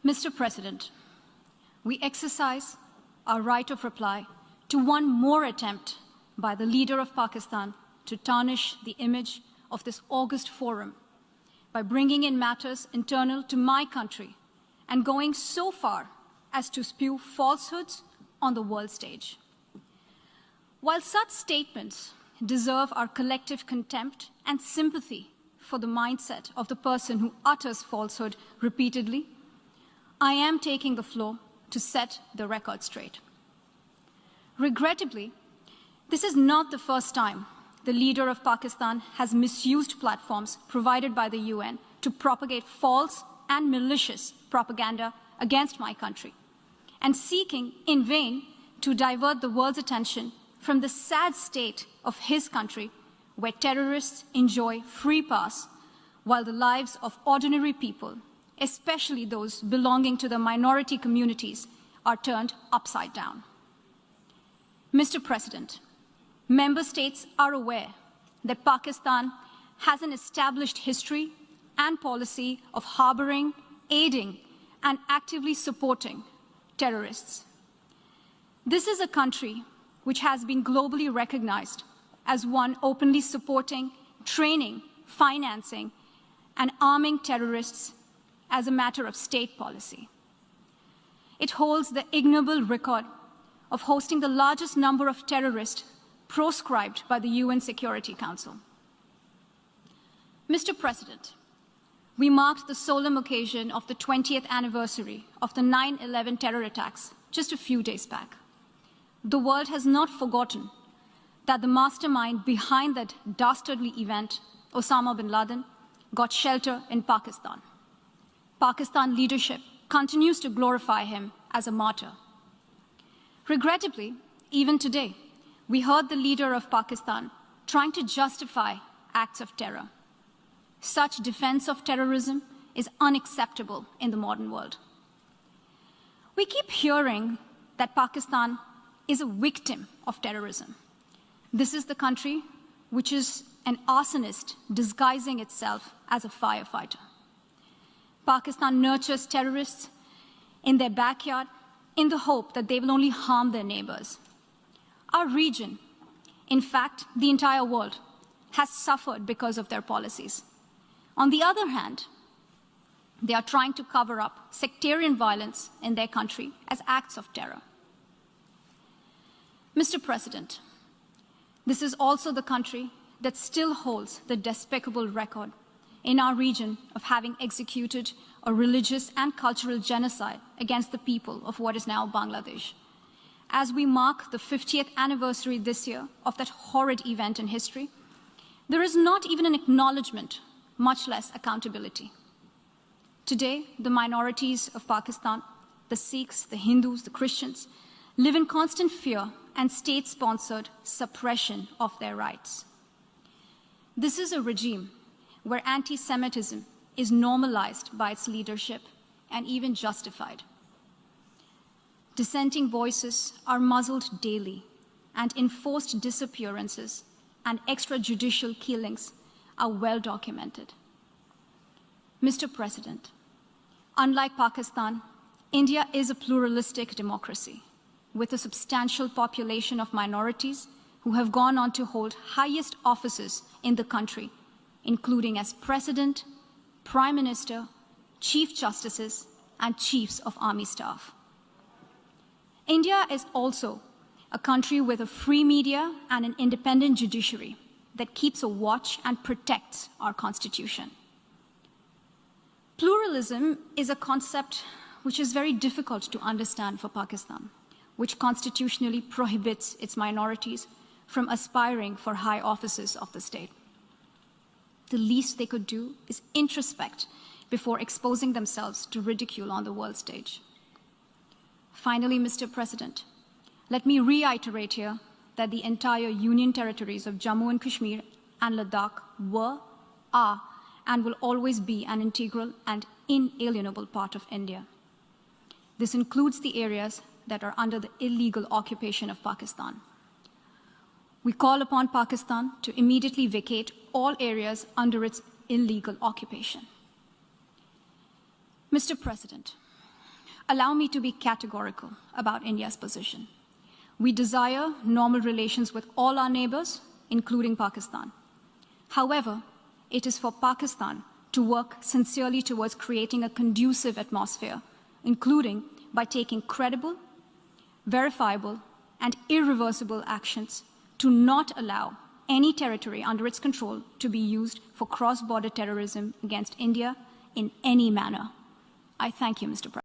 Mr. President, we exercise our right of reply to one more attempt by the leader of Pakistan to tarnish the image of this august forum by bringing in matters internal to my country and going so far as to spew falsehoods on the world stage. While such statements deserve our collective contempt and sympathy for the mindset of the person who utters falsehood repeatedly, I am taking the floor to set the record straight. Regrettably, this is not the first time the leader of Pakistan has misused platforms provided by the UN to propagate false and malicious propaganda against my country, and seeking in vain to divert the world's attention from the sad state of his country, where terrorists enjoy free pass while the lives of ordinary people, especially those belonging to the minority communities, are turned upside down. Mr. President, member states are aware that Pakistan has an established history and policy of harboring, aiding, and actively supporting terrorists. This is a country which has been globally recognized as one openly supporting, training, financing, and arming terrorists as a matter of state policy. It holds the ignoble record of hosting the largest number of terrorists proscribed by the UN Security Council. Mr. President, we marked the solemn occasion of the 20th anniversary of the 9/11 terror attacks just a few days back. The world has not forgotten that the mastermind behind that dastardly event, Osama bin Laden, got shelter in Pakistan. Pakistan leadership continues to glorify him as a martyr. Regrettably, even today, we heard the leader of Pakistan trying to justify acts of terror. Such defense of terrorism is unacceptable in the modern world. We keep hearing that Pakistan is a victim of terrorism. This is the country which is an arsonist disguising itself as a firefighter. Pakistan nurtures terrorists in their backyard in the hope that they will only harm their neighbors. Our region, in fact, the entire world, has suffered because of their policies. On the other hand, they are trying to cover up sectarian violence in their country as acts of terror. Mr. President, this is also the country that still holds the despicable record in our region of having executed a religious and cultural genocide against the people of what is now Bangladesh. As we mark the 50th anniversary this year of that horrid event in history, there is not even an acknowledgement, much less accountability. Today, the minorities of Pakistan, the Sikhs, the Hindus, the Christians, live in constant fear and state-sponsored suppression of their rights. This is a regime where anti-Semitism is normalized by its leadership and even justified. Dissenting voices are muzzled daily, and enforced disappearances and extrajudicial killings are well documented. Mr. President, unlike Pakistan, India is a pluralistic democracy with a substantial population of minorities who have gone on to hold highest offices in the country, including as President, Prime Minister, Chief Justices, and Chiefs of Army Staff. India is also a country with a free media and an independent judiciary that keeps a watch and protects our Constitution. Pluralism is a concept which is very difficult to understand for Pakistan, which constitutionally prohibits its minorities from aspiring for high offices of the state. The least they could do is introspect before exposing themselves to ridicule on the world stage. Finally, Mr. President, let me reiterate here that the entire Union territories of Jammu and Kashmir and Ladakh were, are, and will always be an integral and inalienable part of India. This includes the areas that are under the illegal occupation of Pakistan. We call upon Pakistan to immediately vacate all areas under its illegal occupation. Mr. President, allow me to be categorical about India's position. We desire normal relations with all our neighbors, including Pakistan. However, it is for Pakistan to work sincerely towards creating a conducive atmosphere, including by taking credible, verifiable, and irreversible actions to not allow any territory under its control to be used for cross-border terrorism against India in any manner. I thank you, Mr. President.